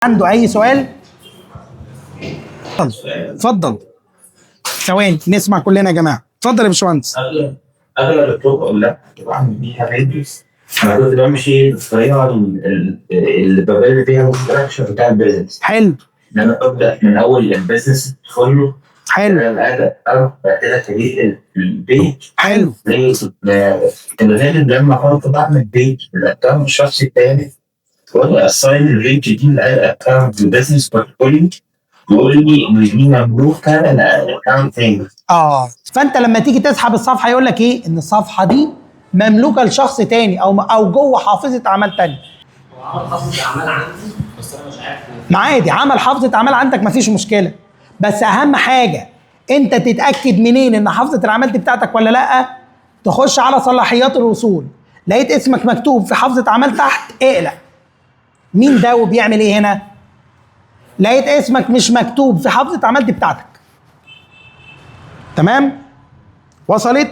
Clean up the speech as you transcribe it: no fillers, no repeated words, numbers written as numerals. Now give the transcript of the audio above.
عنده اي سؤال؟ اتفضل. ثواني نسمع كلنا يا جماعه. اتفضل يا باشمهندس. اغلب الطرق اللي بعمل بيها فيديوز انا كنت بمشي بالطريقه اللي ببني فيها الاستراكشر بتاع البيزنس. حلو. ان انا ببدا من اول البيزنس كله. حلو. انا قاعد اعرف بعد كده تجيب البيج. حلو. الغالب لما كنت بعمل بيج بالاكونت الشخصي التاني وانا اساين البيج دي لاكونت البيزنس بورتفوليو يقول لي ان دي مملوكه لاكونت تاني. فانت لما تيجي تسحب الصفحه يقول لك ايه؟ ان الصفحه دي مملوكه لشخص تاني او جوه حافظه اعمال تاني. وعمل حافظه اعمال عندي بس انا مش عارف. ما عادي، عمل حافظه اعمال عندك مفيش مشكله، بس اهم حاجه انت تتاكد منين ان حافظه الاعمال دي بتاعتك ولا لا. تخش على صلاحيات الوصول، لقيت اسمك مكتوب في حافظه اعمال تحت، اقلق. مين ده وبيعمل ايه هنا؟ لقيت اسمك مش مكتوب في حافظه اعمال دي بتاعتك. تمام؟ وصلت؟